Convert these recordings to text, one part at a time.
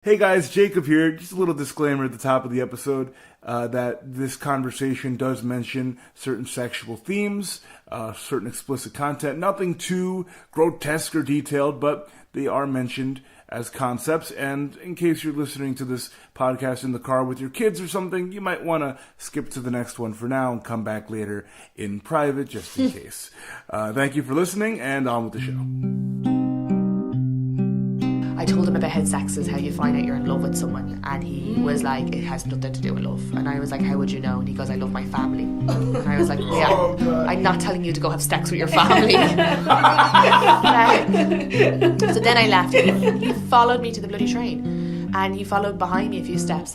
Hey guys, Jacob here. Just a little disclaimer at the top of the episode that this conversation does mention certain sexual themes, certain explicit content, nothing too grotesque or detailed, but they are mentioned as concepts. And in case you're listening to this podcast in the car with your kids or something, you might want to skip to the next one for now and come back later in private just in case. Thank you for listening, and on with the show. I told him about how sex is how you find out you're in love with someone, and he was like, it has nothing to do with love. And I was like, how would you know? And he goes, I love my family. And I was like, yeah, I'm not telling you to go have sex with your family. So then I left. He followed me to the bloody train, and he followed behind me a few steps.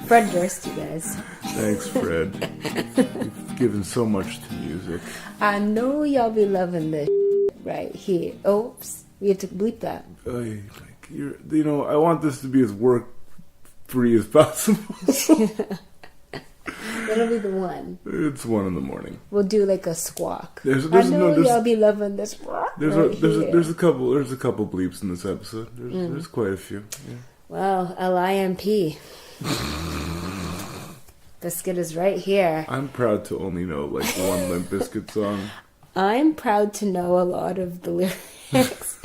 Fred Durst, you guys. Thanks, Fred. You've given so much to music. I know y'all be loving this right here. Oops, we have to bleep that. I want this to be as work-free as possible. That'll be the one. It's 1 a.m. We'll do like a squawk. Y'all be loving this. There's a couple bleeps in this episode. There's quite a few. Yeah. Well, LIMP. Biscuit is right here. I'm proud to only know like one Limp Bizkit song. I'm proud to know a lot of the lyrics.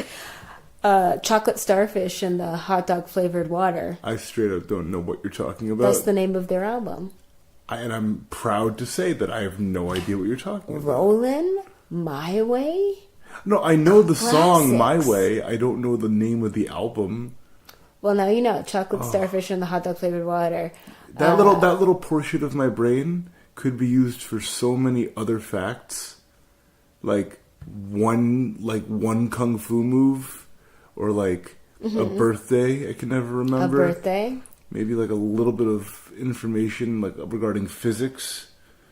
Chocolate Starfish and the hot dog flavored water. I straight up don't know what you're talking about. That's the name of their album. And I'm proud to say that I have no idea what you're talking about. Rollin' My Way? No, I know the song My Way. I don't know the name of the album. Well, now you know. Chocolate Starfish and the hot dog flavored water. That little portion of my brain could be used for so many other facts, like one kung fu move, or like a birthday I can never remember. A birthday? Maybe like a little bit of information like regarding physics.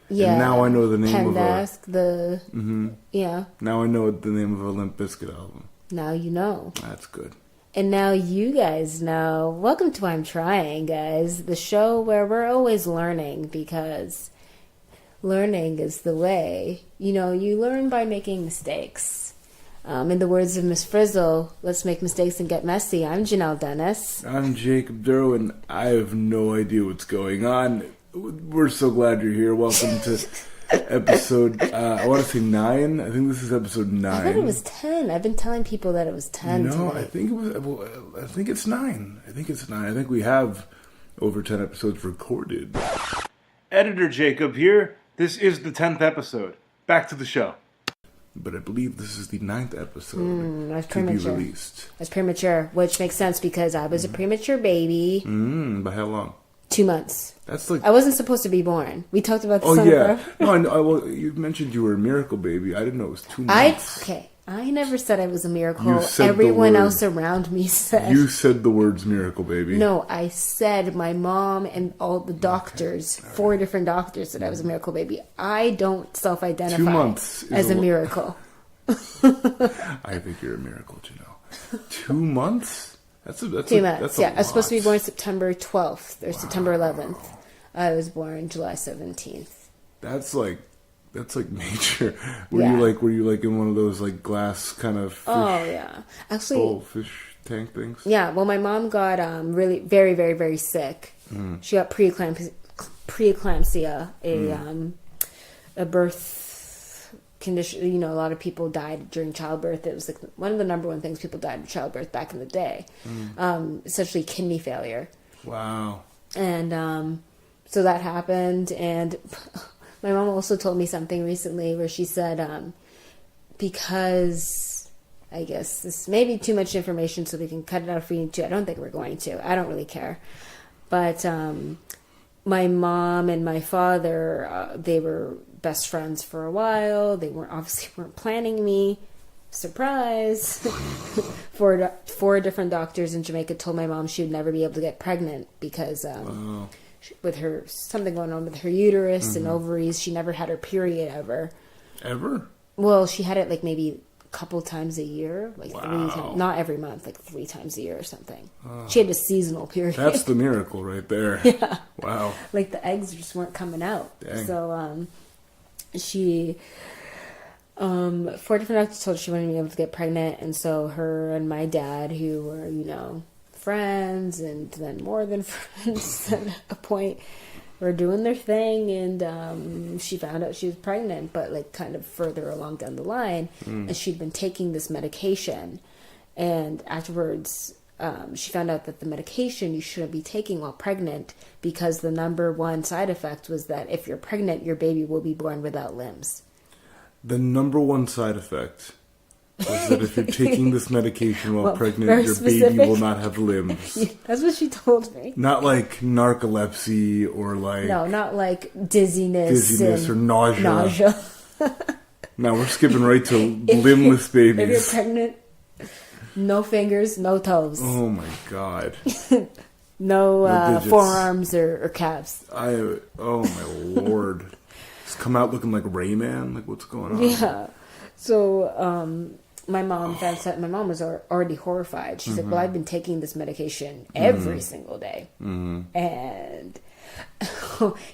Yeah. And now I know the name Yeah. Now I know the name of a Limp Bizkit album. Now you know. That's good. And now you guys know. Welcome to I'm Trying, guys. The show where we're always learning, because learning is the way. You know, you learn by making mistakes. In the words of Miss Frizzle, let's make mistakes and get messy. I'm Jhanelle Dennis. I'm Jacob Durrow, and I have no idea what's going on. We're so glad you're here. Welcome to episode, I want to say 9. I think this is episode 9. I thought it was 10. I've been telling people that it was 10 No, tonight. I think it was. Well, I think it's 9. I think we have over 10 episodes recorded. Editor Jacob here. This is the 10th episode. Back to the show. But I believe this is the 9th episode that's to premature. be released. That's premature, which makes sense because I was a premature baby. By how long? 2 months. That's like... I wasn't supposed to be born. We talked about this Oh, on yeah. the No, well, you mentioned you were a miracle baby. I didn't know it was 2 months. I never said I was a miracle. You said Everyone the word. else around me said. You said the words miracle baby. No, I said my mom and all the doctors, 4 different doctors, said I was a miracle baby. I don't self-identify 2 months as a miracle. I think you're a miracle, Jhanelle. 2 months? That's 2 months. Yeah, I was supposed to be born September 12th or September 11th. I was born July 17th. That's like major. Were you like in one of those like glass kind of fish, oh yeah, actually fish tank things? Yeah. Well, my mom got really very very very sick. She got preeclampsia, a birth condition. You know, a lot of people died during childbirth. It was like one of the number one things people died in childbirth back in the day. Essentially kidney failure. Wow. And so that happened, and my mom also told me something recently where she said, because I guess this may be too much information, so we can cut it out if we need to. I don't think we're going to. I don't really care. But my mom and my father, they were best friends for a while. They weren't planning me. Surprise. Four different doctors in Jamaica told my mom she would never be able to get pregnant because with her something going on with her uterus and ovaries. She never had her period ever. Ever? Well, she had it like maybe a couple times a year, like Wow. 3 times, not every month, like 3 times a year or something. She had a seasonal period. That's the miracle right there. Yeah. Wow. Like the eggs just weren't coming out. Dang. So she 4 different doctors told her she wouldn't be able to get pregnant, and so her and my dad, who were, you know, friends and then more than friends at a point, were doing their thing, and she found out she was pregnant, but like kind of further along down the line, and she'd been taking this medication, and afterwards she found out that the medication you shouldn't be taking while pregnant, because the number one side effect was that if you're pregnant, your baby will be born without limbs. The number one side effect was that if you're taking this medication while Well, pregnant, very your specific. baby will not have limbs. That's what she told me. Not like narcolepsy or like No, not like dizziness or and nausea. No, we're skipping right to limbless If you're babies. pregnant, no fingers, no toes, Oh my god. no digits. forearms or calves. Oh my lord. Just come out looking like Rayman? Like, what's going on? Yeah. So my mom found out. My mom was already horrified. She's like, "Well, I've been taking this medication every single day," and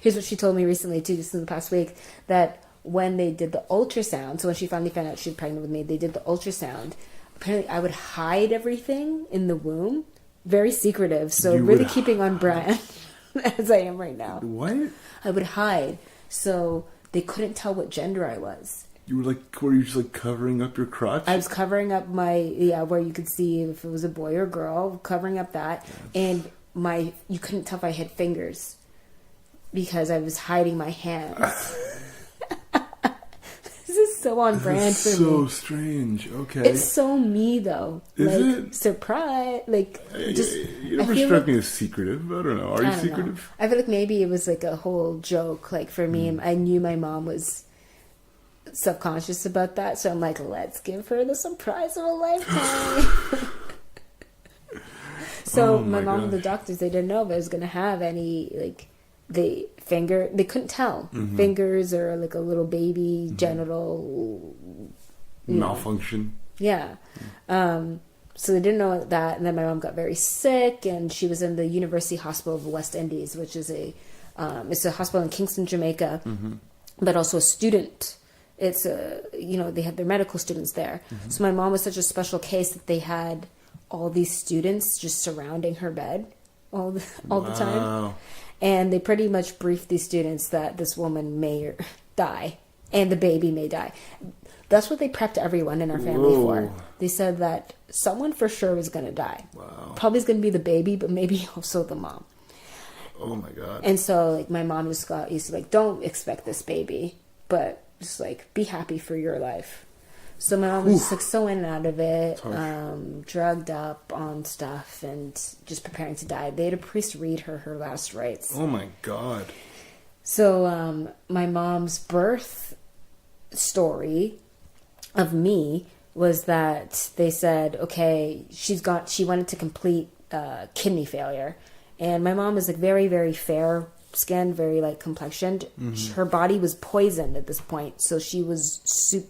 here's what she told me recently too, just in the past week, that when they did the ultrasound, so when she finally found out she was pregnant with me, they did the ultrasound. Apparently, I would hide everything in the womb, very secretive. So You really would keeping on brand as I am right now. What? I would hide, so they couldn't tell what gender I was. You were you just like covering up your crotch? I was covering up where you could see if it was a boy or girl, covering up that, and you couldn't tell if I had fingers because I was hiding my hands. This is so on brand for so me. strange. Okay. It's so me though. Is like it? surprise, like just. You never I feel struck like- me as secretive. I don't know. Are I you don't know. secretive? I feel like maybe it was like a whole joke. Like for me, I knew my mom was subconscious about that, so I'm like, let's give her the surprise of a lifetime. So Oh my my mom and the gosh. doctors, they didn't know if I was gonna have any like they couldn't tell fingers or like a little baby genital Malfunction. yeah. So they didn't know that, and then my mom got very sick, and she was in the University Hospital of the West Indies, which is it's a hospital in Kingston, Jamaica, but also a student. It's they had their medical students there. So my mom was such a special case that they had all these students just surrounding her bed all the time, Wow. and they pretty much briefed these students that this woman may die and the baby may die. That's what they prepped everyone in our family for. Whoa. They said that someone for sure was going to die. Wow. Probably is going to be the baby, but maybe also the mom. Oh my god. And so, like, my mom just got used to, like, don't expect this baby, but just, like, be happy for your life. So my mom was just, like, so in and out of it, drugged up on stuff and just preparing to die. They had a priest read her last rites. Oh my god. So my mom's birth story of me was that they said, okay, she wanted to complete kidney failure, and my mom is like very, very fair skinned, very like complexioned. Her body was poisoned at this point, so she was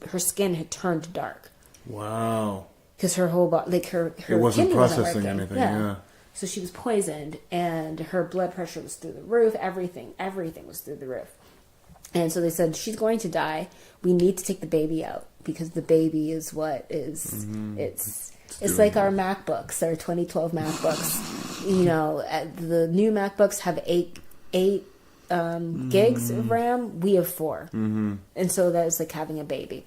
her skin had turned dark Wow. because her whole body, like her It wasn't kidney processing working. anything, yeah. So she was poisoned, and her blood pressure was through the roof. Everything was through the roof. And so they said, she's going to die. We need to take the baby out because the baby is what is, it's like our MacBooks, our 2012 MacBooks. You know, the new MacBooks have eight gigs of RAM. We have 4. And so that was like having a baby.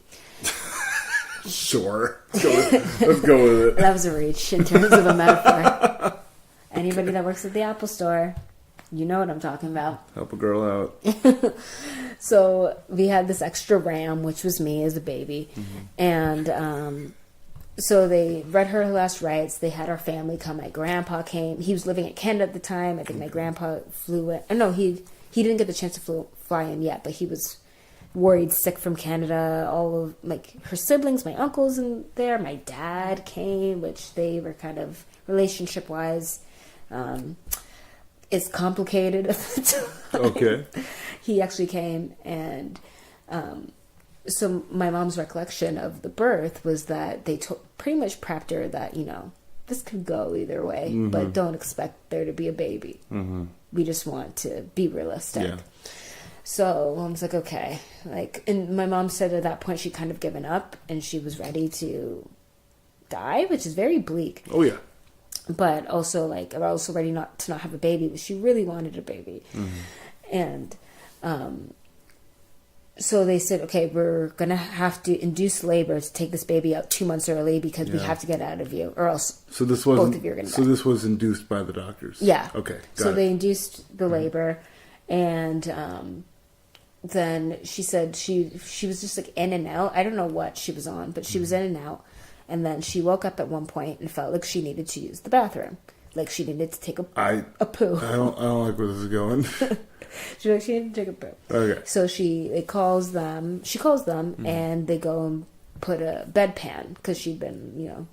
Sure. Let's go with it. That was a reach in terms of a metaphor. Anybody that works at the Apple Store, you know what I'm talking about. Help a girl out. So we had this extra RAM, which was me as a baby. And so they read her last rites. They had our family come. My grandpa came. He was living in Canada at the time. I think my grandpa flew in. No, he didn't get the chance to fly in yet, but he was worried sick from Canada. All of like her siblings, my uncles in there. My dad came, which they were kind of relationship wise. It's complicated at the time. Okay. He actually came, and so my mom's recollection of the birth was that they pretty much prepped her that, this could go either way, but don't expect there to be a baby. We just want to be realistic. Yeah. So Mom's like, okay. And my mom said at that point she'd kind of given up and she was ready to die, which is very bleak. Oh, yeah. But also, I'm also ready not to not have a baby, but she really wanted a baby. And so they said, okay, we're going to have to induce labor to take this baby out 2 months early because we have to get it out of you, or else both of you are going to die. So this was induced by the doctors? Yeah. Okay, So they induced the labor, and then she said she was just in and out. I don't know what she was on, but she was in and out. And then she woke up at one point and felt like she needed to use the bathroom. Like she needed to take a poo. I don't like where this is going. She needed to take a poo. Okay. So she calls them, and they go and put a bedpan, because she'd been,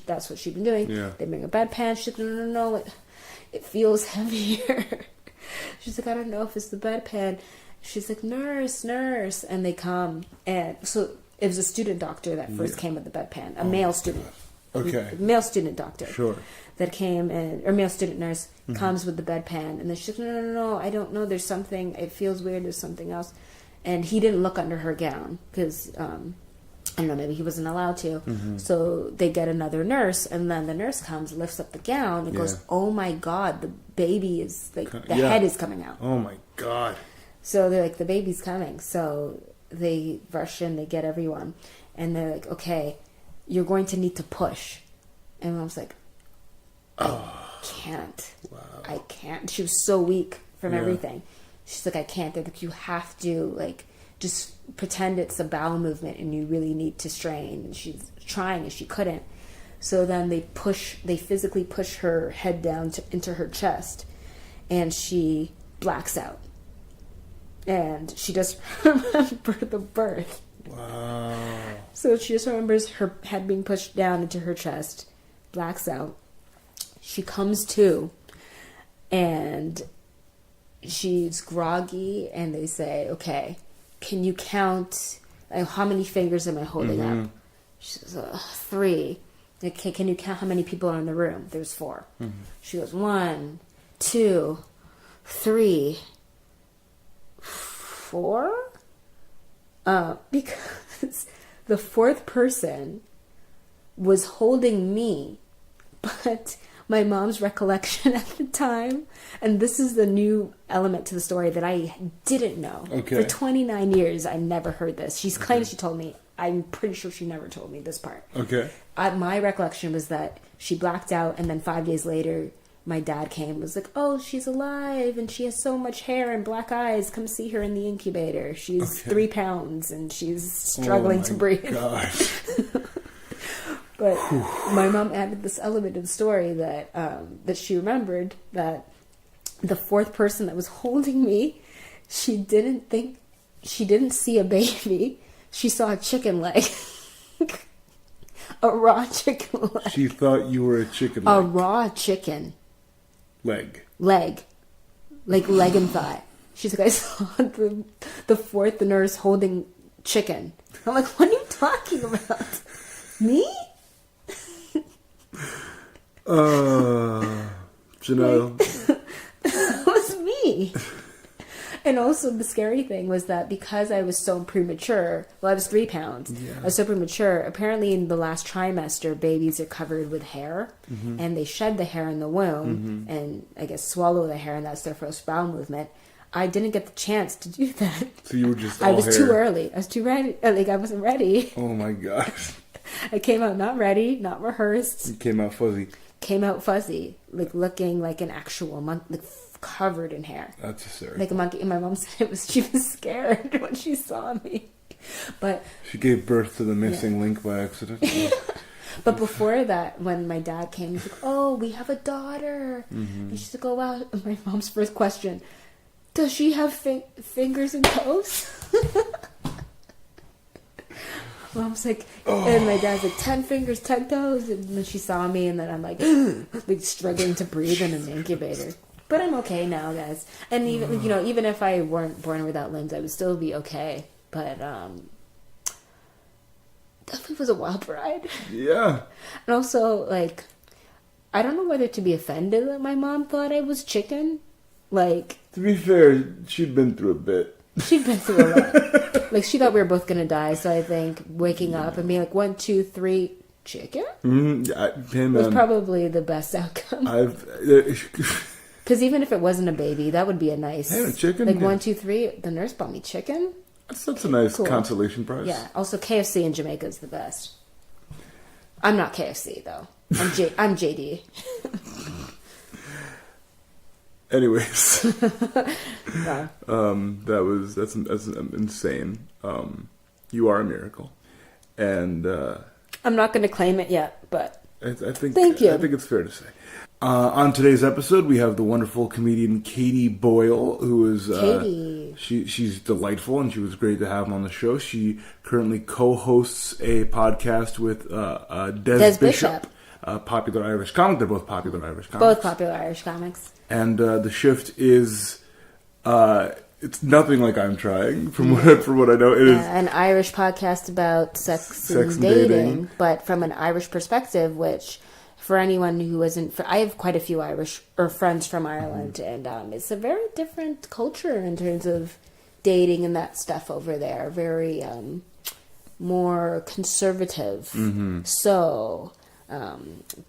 that's what she'd been doing. Yeah. They bring a bedpan. She's like, no, it feels heavier. She's like, I don't know if it's the bedpan. She's like, nurse. And they come, and so it was a student doctor that first came with the bedpan, a male student. Okay. Male student doctor. Sure. That came or male student nurse comes with the bedpan, and then she's like, no, I don't know, there's something, it feels weird, there's something else. And he didn't look under her gown, because, I don't know, maybe he wasn't allowed to. So they get another nurse, and then the nurse comes, lifts up the gown, and goes, oh my God, the baby is, the head is coming out. Oh my God. So they're like, the baby's coming. So they rush in, they get everyone, and they're like, okay, you're going to need to push. And Mom's like, I can't. Wow. I can't. She was so weak from everything. She's like, I can't. They're like, you have to, just pretend it's a bowel movement and you really need to strain. And she's trying and she couldn't. So then they physically push her head down into her chest, and she blacks out. And she doesn't remember the birth. Wow. So she just remembers her head being pushed down into her chest, blacks out. She comes to, and she's groggy, and they say, okay, can you count, how many fingers am I holding up? She says, 3. Okay, can you count how many people are in the room? There's 4. She goes, 1, 2, 3, 4? Because the 4th person was holding me, but my mom's recollection at the time, and this is the new element to the story that I didn't know. Okay. For 29 years, I never heard this. She's claimed she told me. I'm pretty sure she never told me this part. Okay. My recollection was that she blacked out, and then 5 days later, my dad came and was like, oh, she's alive, and she has so much hair and black eyes. Come see her in the incubator. She's 3 pounds, and she's struggling to breathe. Gosh. But my mom added this element of the story that that she remembered that the 4th person that was holding me, she didn't see a baby. She saw a chicken leg. A raw chicken leg. She thought you were a chicken leg. A raw chicken leg. Like leg and thigh. She's like, I saw the 4th nurse holding chicken. I'm like, what are you talking about? Me? Jhanelle. That was me. And also the scary thing was that because I was so premature, well, I was 3 pounds. Yeah. I was so premature. Apparently in the last trimester, babies are covered with hair, and they shed the hair in the womb and I guess swallow the hair, and that's their first bowel movement. I didn't get the chance to do that. So you were just I was too early. I was too ready. I wasn't ready. Oh my gosh. I came out not ready, not rehearsed. You came out fuzzy. Came out fuzzy, looking like an actual monkey, covered in hair. That's hysterical. Like a monkey. And my mom said she was scared when she saw me. But she gave birth to the missing link by accident. But before that, when my dad came, he's like, oh, we have a daughter. And she's like, oh, wow. And my mom's first question, does she have fingers and toes? Mom's like, and my dad's like, 10 fingers, 10 toes. And then she saw me, and then I'm like struggling to breathe in an incubator. But I'm okay now, guys. And even if I weren't born without limbs, I would still be okay. But was a wild ride. Yeah. And also, like, I don't know whether to be offended that my mom thought I was chicken. Like, To be fair, she'd been through a bit. she'd been through a lot. Like, she thought we were both gonna die, so I think waking up and being like, 1, 2, 3, chicken? Hey, Was man, probably the best outcome. Because even if it wasn't a baby, that would be a nice... Hey, a chicken? Like, Yeah. 1, 2, 3, the nurse bought me chicken? that's a nice Cool. consolation prize. Yeah. Also, KFC in Jamaica is the best. I'm not KFC, though. I'm JD. Anyways, Wow. that's insane. You are a miracle, and I'm not going to claim it yet, but I think Thank you. I think it's fair to say. On today's episode, we have the wonderful comedian Katie Boyle, who is Katie. She's delightful, and she was great to have on the show. She currently co-hosts a podcast with Des Bishop, a popular Irish comic. They're both popular Irish comics. both popular Irish comics. And the shift is it's nothing like I'm trying from what I know. It is An Irish podcast about sex and and dating, dating. but from an Irish perspective, which for anyone who isn't... I have quite a few Irish or friends from Ireland, and it's a very different culture in terms of dating and that stuff over there. Very more conservative. So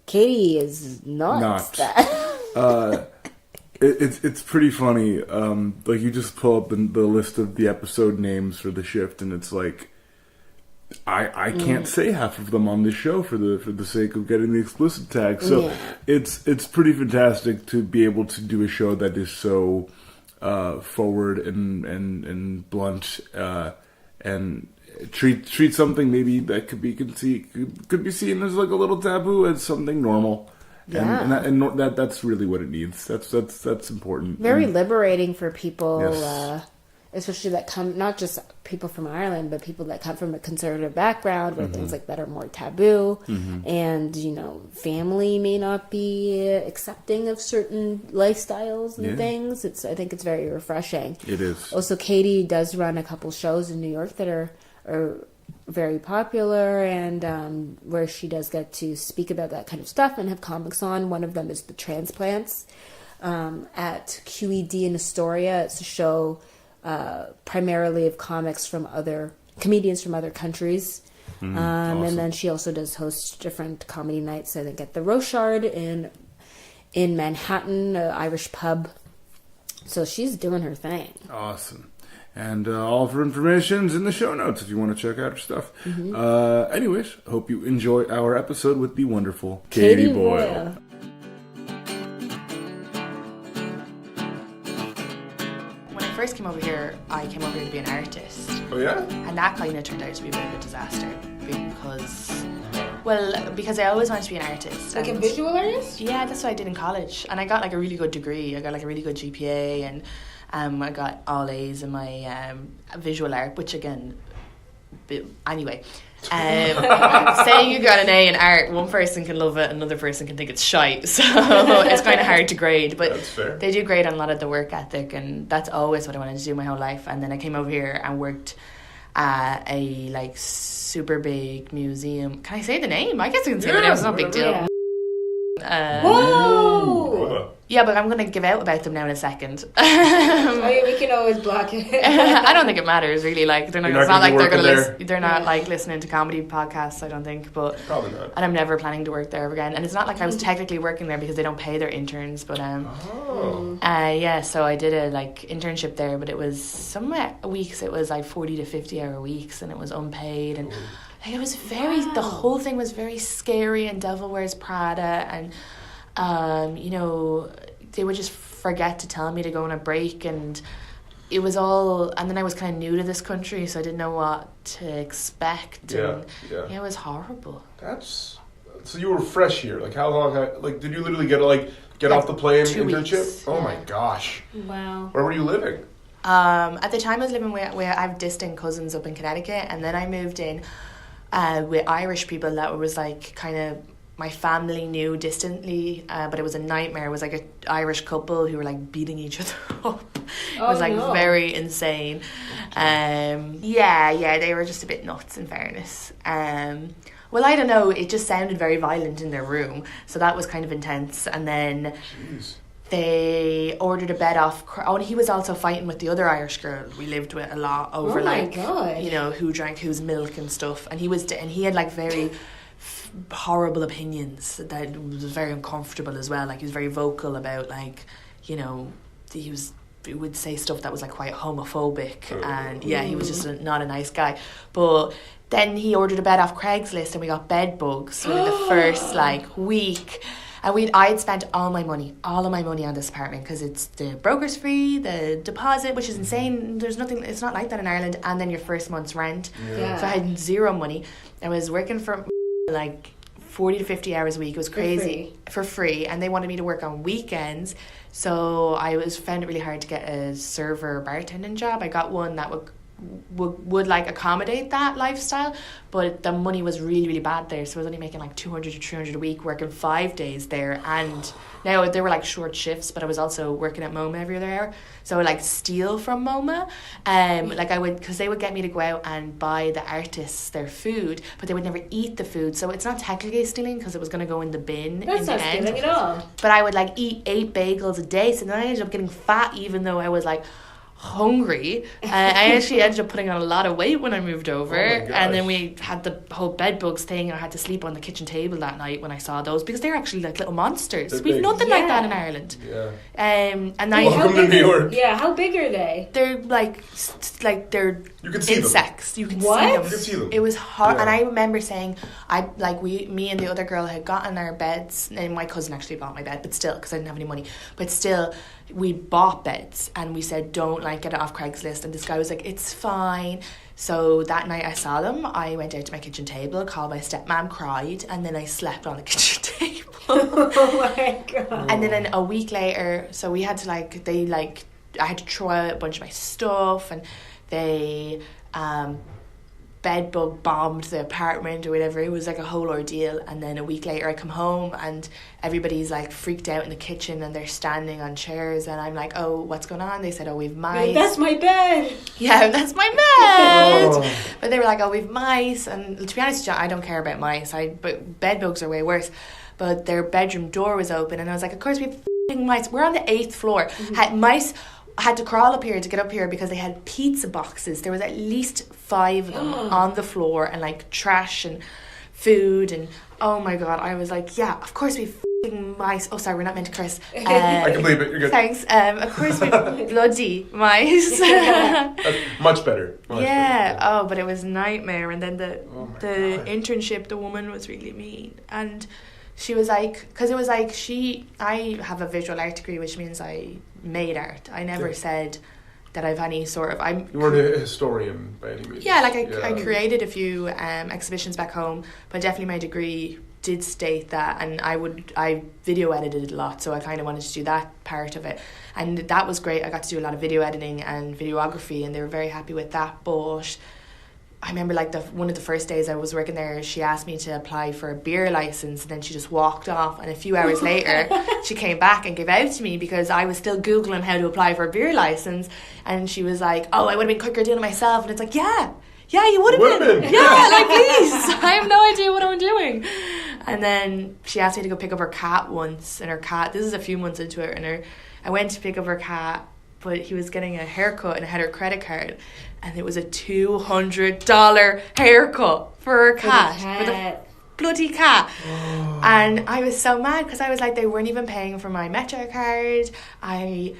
Katie is not that. It's pretty funny. Like you just pull up the list of the episode names for the shift, and it's like I can't say half of them on this show for the sake of getting the explicit tag. So it's pretty fantastic to be able to do a show that is so forward and blunt and treat something maybe that could be seen as like a little taboo as something normal. Yeah. And that's really what it needs. That's important. Very liberating for people, Yes. especially that come, not just people from Ireland, but people that come from a conservative background where things like that are more taboo. And, family may not be accepting of certain lifestyles and things. I think it's very refreshing. It is. Also, Katie does run a couple shows in New York that are very popular, and where she does get to speak about that kind of stuff and have comics on. One of them is The Transplants at QED in Astoria. It's a show primarily of comedians from other countries. Awesome. And then she also does host different comedy nights, I think, at the Rochard in Manhattan, an Irish pub. So she's doing her thing. Awesome. And all of her information's in the show notes if you want to check out her stuff. Anyways, hope you enjoy our episode with the wonderful Katie Boyle. When I first came over here, I came over here to be an artist. Oh yeah? And that kind of turned out to be a bit of a disaster because I always wanted to be an artist. Like a and- visual artist? Yeah, that's what I did in college. And I got like a really good degree. I got like a really good GPA, and I got all A's in my visual art, which again, anyway. Saying you got an A in art, one person can love it, another person can think it's shite. So it's kind of hard to grade. But That's fair. they do grade on a lot of the work ethic, and that's always what I wanted to do my whole life. And then I came over here and worked at a like super big museum. Can I say the name? I guess I can say the name. It's not a big deal. Whoa! Yeah, but I'm going to give out about them now in a second. We can always block it. I don't think it matters really. Like they're not. You're It's not not gonna like be they're gonna. working there? They're not like listening to comedy podcasts. I don't think. But Probably not. and I'm never planning to work there ever again. And it's not like I was technically working there because they don't pay their interns. But yeah. So I did a like internship there, but it was some weeks. It was like 40 to 50 hour weeks, and it was unpaid. And like, it was very. The whole thing was very scary. And Devil Wears Prada. And they would just forget to tell me to go on a break, and it was all, and then I was kind of new to this country, so I didn't know what to expect. And it was horrible. So you were fresh here. Like how long? Did you literally get off the plane 2 internship? weeks, Oh yeah. my gosh! Wow. Where were you living? At the time I was living where I have distant cousins up in Connecticut, and then I moved in with Irish people that was like kind of my family knew distantly, but it was a nightmare. It was like an Irish couple who were like beating each other up. It was like very insane. Yeah, they were just a bit nuts in fairness. Well, I don't know, it just sounded very violent in their room, so that was kind of intense. And then they ordered a bed off. Oh, and he was also fighting with the other Irish girl we lived with a lot over you know, who drank whose milk and stuff. And he had like very horrible opinions that was very uncomfortable as well. Like he was very vocal about like, you know, he would say stuff that was like quite homophobic, and he was just not a nice guy. But then he ordered a bed off Craigslist and we got bed bugs within the first like week. And I had spent all of my money on this apartment because it's the broker's fee, the deposit, which is insane. There's nothing, it's not like that in Ireland, and then your first month's rent. Yeah. So I had zero money. I was working for like 40 to 50 hours a week. It was crazy. For free. And they wanted me to work on weekends. So I found it really hard to get a server bartending job. I got one that would like accommodate that lifestyle, but the money was really, really bad there. So I was only making like 200 to 300 a week, working 5 days there. And now they were like short shifts, but I was also working at MoMA every other hour. So I would like steal from MoMA. Like I would, because they would get me to go out and buy the artists their food, but they would never eat the food. So it's not technically stealing because it was going to go in the bin. That's not stealing at all. But I would like eat 8 bagels a day. So then I ended up getting fat even though I was like hungry. I actually ended up putting on a lot of weight when I moved over, and then we had the whole bed bugs thing. I had to sleep on the kitchen table that night when I saw those, because they're actually like little monsters. We've nothing like that in Ireland. And welcome to New York. Yeah, how big are they? They're like they're you can see insects. Them. You can what? see them. You can see them. It was hard, and I remember saying, me and the other girl had gotten our beds, and my cousin actually bought my bed, but still, because I didn't have any money, but still, we bought beds, and we said don't like get it off Craigslist, and this guy was like, it's fine. So that night I saw them, I went out to my kitchen table, called my stepmom, cried, and then I slept on the kitchen table. Oh my god. And then a week later, so we had to I had to throw out a bunch of my stuff, and they bed bug bombed the apartment or whatever. It was like a whole ordeal. And then a week later I come home and everybody's like freaked out in the kitchen and they're standing on chairs, and I'm like, oh, what's going on? They said, oh, we've mice. Like, that's my bed. Yeah, that's my bed. But they were like, oh, we've mice. And to be honest, I don't care about mice. But bed bugs are way worse. But their bedroom door was open, and I was like, of course we have f***ing mice. We're on the 8th floor. Mice had to crawl up here to get up here because they had pizza boxes. There was at least 5 of them on the floor, and like trash and food, and oh my god, I was like, yeah, of course we f***ing mice. Oh, sorry, we're not meant to curse. I can believe it. You're good. Thanks. Of course we bloody mice. That's much better. Much better. Oh, but it was a nightmare. And then the internship, the woman was really mean, and she was like, because it was like I have a visual art degree, which means I made art. I never said that I've any sort of... You weren't a historian by any means. Yeah, like I created a few exhibitions back home, but definitely my degree did state that, and I video edited a lot, so I kind of wanted to do that part of it, and that was great. I got to do a lot of video editing and videography, and they were very happy with that. But I remember like one of the first days I was working there, she asked me to apply for a beer license, and then she just walked off, and a few hours later she came back and gave out to me because I was still Googling how to apply for a beer license, and she was like, oh, I would have been quicker doing it myself. And it's like, yeah, you would have been. Yeah, like please, I have no idea what I'm doing. And then she asked me to go pick up her cat once, and her cat, this is a few months into it, and I went to pick up her cat, but he was getting a haircut and had her credit card, and it was a $200 haircut for a cat, for the bloody cat. And I was so mad because I was like, they weren't even paying for my Metro card. I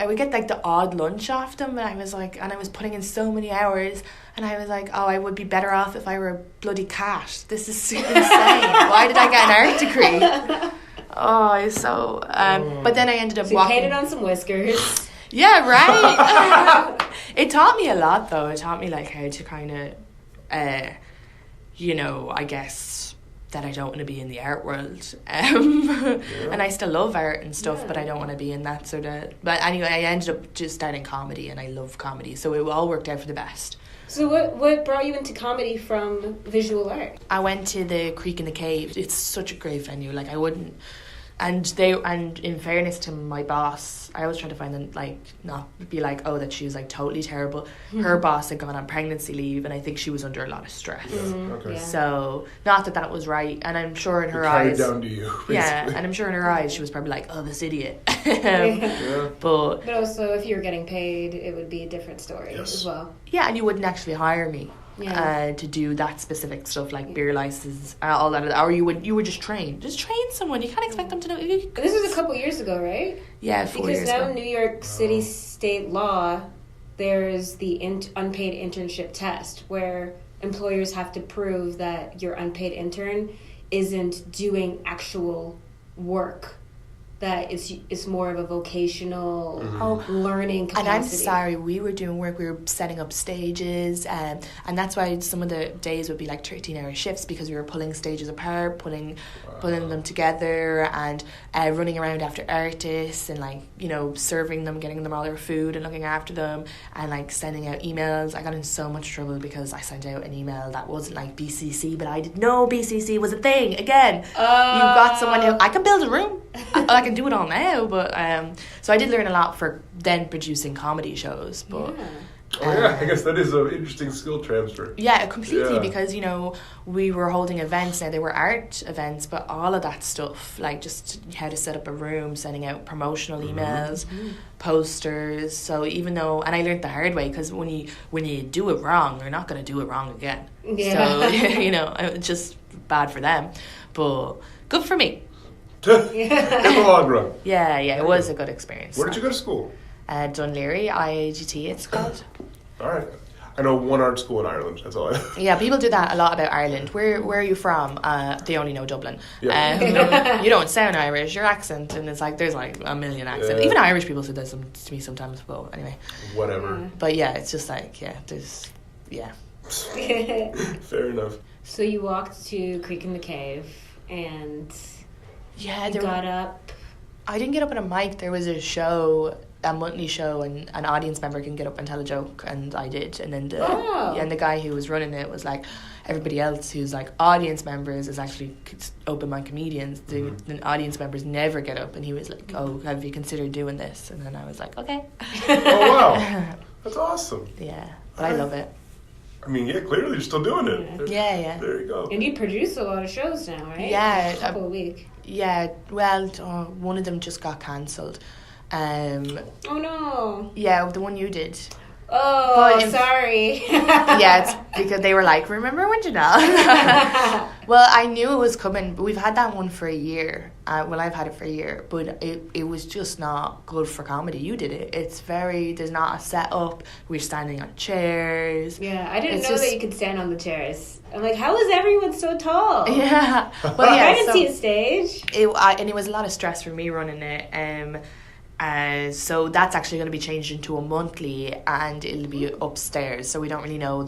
would get like the odd lunch off them, and I was like, and I was putting in so many hours, and I was like, oh, I would be better off if I were a bloody cat. This is super insane. Why did I get an art degree? Oh, so but then I ended up walking. You painted on some whiskers. Yeah, right. It taught me a lot, though. It taught me like how to kind of, I guess that I don't want to be in the art world, and I still love art and stuff, but I don't want to be in that sort of. But anyway, I ended up just starting comedy, and I love comedy, so it all worked out for the best. So what brought you into comedy from visual art? I went to the Creek in the Cave. It's such a great venue. Like I wouldn't. And in fairness to my boss, I always try to find them, like, not be like, oh, that she was like totally terrible. Her boss had gone on pregnancy leave, and I think she was under a lot of stress. Okay. Yeah. So not that was right, and I'm sure in her Carried eyes, down to you. Basically. yeah, and I'm sure in her eyes she was probably like, oh, this idiot. Yeah. But But also, if you were getting paid, it would be a different story Yes. as well. yeah, and you wouldn't actually hire me. Yeah. To do that specific stuff like beer license, all that, or you would just train someone. You can't expect them to know. This was a couple years ago, right? Yeah, 4 Because years now ago. New York City state law, there's the unpaid internship test where employers have to prove that your unpaid intern isn't doing actual work. That it's more of a vocational learning capacity. And I'm sorry, we were doing work, we were setting up stages, and that's why some of the days would be like 13-hour shifts, because we were pulling stages apart, pulling them together, and running around after artists, and like, you know, serving them, getting them all their food and looking after them, and like sending out emails. I got in so much trouble because I sent out an email that wasn't like BCC, but I didn't know BCC was a thing. Again, you got someone who, I can build a room, I can do it all now, but so I did learn a lot for then producing comedy shows, but I guess that is an interesting skill transfer. yeah, completely, Yeah. because, you know, we were holding events. Now, they were art events, but all of that stuff, like just how to set up a room, sending out promotional emails, posters. So even though, and I learned the hard way, because when you do it wrong, you're not going to do it wrong again. Yeah. So, you know, it's just bad for them, but good for me. In the long run. Yeah, it was a good experience. Where did you go to school? Dunleary, IAGT it's called. All right. I know one art school in Ireland. That's all I know. Yeah, people do that a lot about Ireland. Where are you from? They only know Dublin. Yeah. You don't sound Irish, your accent, and it's like there's like a million accents. Yeah. Even Irish people say that to me sometimes, but anyway. Whatever. But yeah, it's just like, there's, Fair enough. So you walked to Creek in the Cave and Yeah, you got up. I didn't get up on a mic. There was a show, a monthly show, and an audience member can get up and tell a joke, and I did. And then the guy who was running it was like, everybody else who's like audience members is actually open mic comedians. The audience members never get up, and he was like, oh, have you considered doing this? And then I was like, okay. Oh, wow. That's awesome. Yeah, but I love it. I mean, yeah, clearly you're still doing it. Yeah. There you go. And you produce a lot of shows now, right? Yeah, A couple a week. Yeah, well, one of them just got cancelled. Oh no. Yeah, the one you did. Oh, But sorry. Yeah, it's because they were like, remember when Jhanelle? Well, I knew it was coming, but we've had that one for a year. I've had it for a year, but it was just not good for comedy. You did it. There's not a setup. We're standing on chairs. Yeah, I didn't It's know just- that you could stand on the chairs. I'm like, how is everyone so tall? Yeah. Well, yeah. I didn't so see a stage. and it was a lot of stress for me running it. So that's actually going to be changed into a monthly, and it'll be upstairs. So we don't really know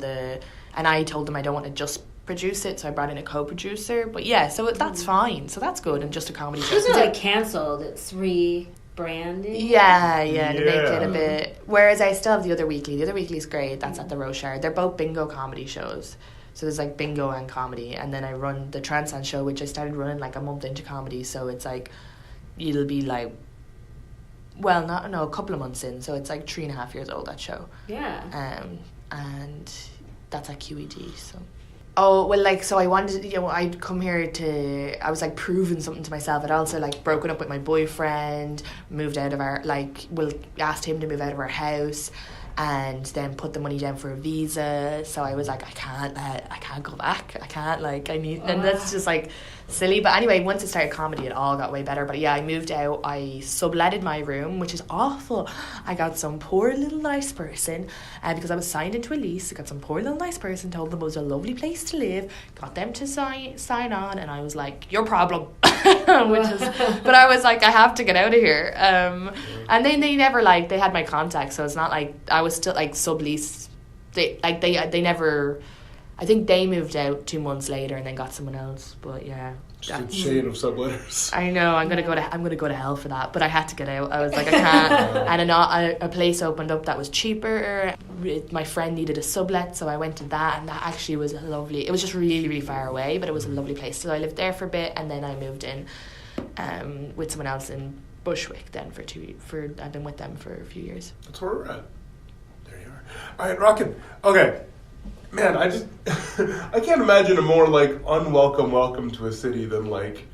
and I told them I don't want to just produce it, so I brought in a co-producer. But yeah, so that's fine. So that's good, and just a comedy show. It's not like cancelled. It's rebranded. Yeah, to make it Yeah. a bit. Whereas I still have the other weekly. The other weekly is great. That's at the Rochard. They're both bingo comedy shows. So there's like bingo and comedy, and then I run the Transcend show, which I started running like a month into comedy. So it's like it'll be like, well, a couple of months in. So it's like 3.5 years old, that show. Yeah. And that's at QED. So. Oh, well, like, so I wanted, I'd come here I was like proving something to myself. I'd also like broken up with my boyfriend, moved out of asked him to move out of our house, and then put the money down for a visa. So I was like, I can't go back. I can't, like, I need, and that's just like silly. But anyway, once I started comedy, it all got way better. But yeah, I moved out. I subletted my room, which is awful. I got some poor little nice person, because I was signed into a lease. I got some poor little nice person, told them it was a lovely place to live, got them to sign on, and I was like, your problem. But I was like, I have to get out of here. And then they never they had my contact, so it's not like I was still like sublease. They never. I think they moved out 2 months later and then got someone else. But yeah, Just a chain of subletters. I know I'm gonna go to hell for that. But I had to get out. I was like, I can't. And a place opened up that was cheaper. My friend needed a sublet, so I went to that, and that actually was lovely. It was just really, really far away, but it was a lovely place. So I lived there for a bit, and then I moved in with someone else in Bushwick then I've been with them for a few years. That's where we're at. There you are. All right, rockin'. Okay. Man, I just I can't imagine a more like unwelcome welcome to a city than like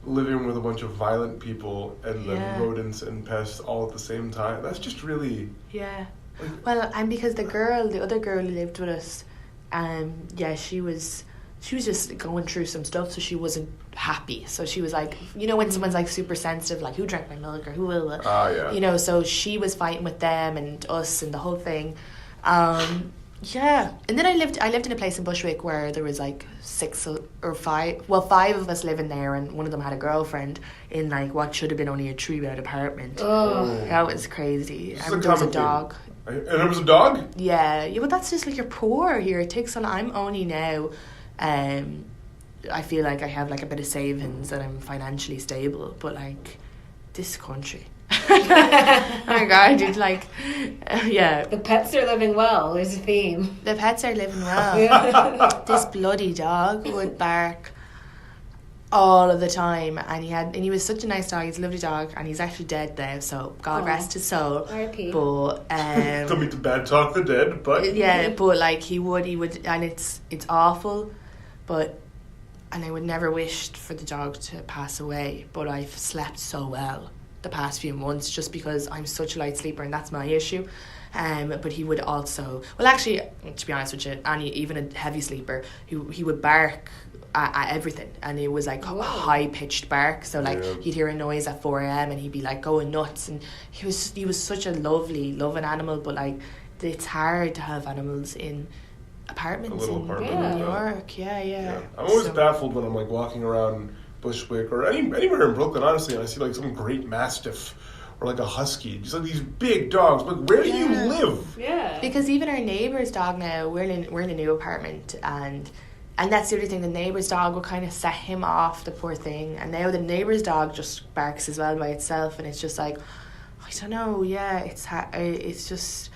living with a bunch of violent people and then rodents and pests all at the same time. That's just really well, and because the other girl who lived with us, she was just going through some stuff, so she wasn't happy. So she was like, you know, when someone's like super sensitive, like who drank my milk or who will, you know, so she was fighting with them and us and the whole thing. And then I lived in a place in Bushwick where there was like 5 of us living there, and one of them had a girlfriend in like what should have been only a 3-bed apartment. That was crazy. And there was a dog. And there was a dog? Yeah, but that's just like you're poor here. It takes on. I'm only now. I feel like I have like a bit of savings and I'm financially stable, but like this country. Oh my God, it's like, The pets are living well. There's a theme. The pets are living well. This bloody dog would bark all of the time, and he was such a nice dog. He's a lovely dog, and he's actually dead now, so God rest his soul. R.I.P. But don't mean to bad talk the dead, but but like he would, and it's awful, and I would never wish for the dog to pass away. But I've slept so well the past few months just because I'm such a light sleeper, and that's my issue. But he would also, well, actually, to be honest with you, even a heavy sleeper, he would bark at everything, and it was like a high pitched bark. So like he'd hear a noise at 4 a.m. and he'd be like going nuts. And he was such a loving animal. But like it's hard to have animals in apartments in New York. Yeah. I'm always baffled when I'm like walking around Bushwick or anywhere in Brooklyn, honestly, and I see like some great mastiff or like a husky, just like these big dogs. Like, where do you live? Yeah. Because even our neighbour's dog now, we're in a new apartment, and that's the other thing. The neighbour's dog will kind of set him off, the poor thing. And now the neighbour's dog just barks as well by itself, and it's just like, I don't know. Yeah, it's hard. It's just.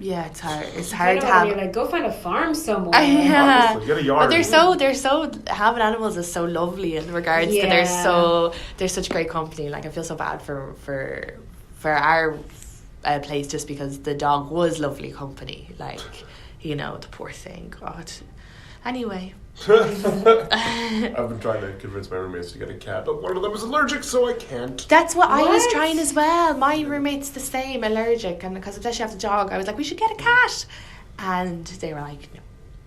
Yeah, it's hard. It's hard to have. You're like, go find a farm somewhere. Honestly, get a yard. But they're so having animals is so lovely in regards to they're such great company. Like I feel so bad for our place just because the dog was lovely company. Like, you know, the poor thing. God. Anyway. I've been trying to convince my roommates to get a cat, but one of them is allergic, so I can't. That's what I was trying as well. My roommate's the same, allergic, and because especially after the dog, I was like, we should get a cat, and they were like, no,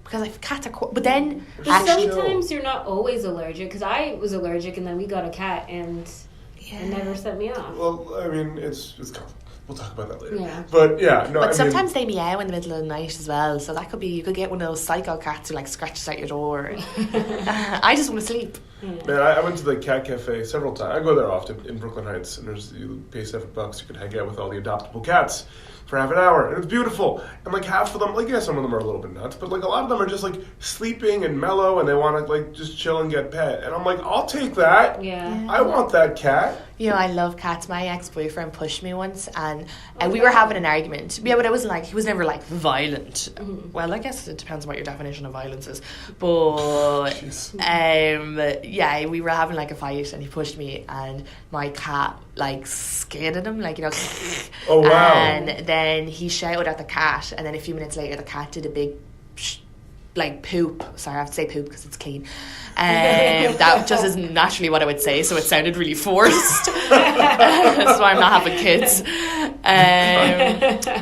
because like cats are. But then sometimes you're not always allergic. Because I was allergic, and then we got a cat, and it never set me off. Well, I mean, it's complicated. We'll talk about that later. Yeah. But yeah, no. But sometimes they meow in the middle of the night as well, so that could be, you could get one of those psycho cats who like scratches at your door. I just want to sleep. Man, I went to the cat cafe several times. I go there often in Brooklyn Heights, and you pay $7. You can hang out with all the adoptable cats for half an hour, and it's beautiful. And like half of them, like some of them are a little bit nuts, but like a lot of them are just like sleeping and mellow, and they want to like just chill and get pet. And I'm like, I'll take that. Yeah. I want that cat. You know, I love cats. My ex-boyfriend pushed me once, and we were having an argument. Yeah, but it wasn't like, he was never like violent. Well, I guess it depends on what your definition of violence is. But yeah, we were having like a fight, and he pushed me, and my cat like skidded him, like, you know. Oh wow! And then he shouted at the cat, and then a few minutes later, the cat did a big like poop. Sorry, I have to say poop because it's clean. That just isn't naturally what I would say, so it sounded really forced. That's why I'm not having kids.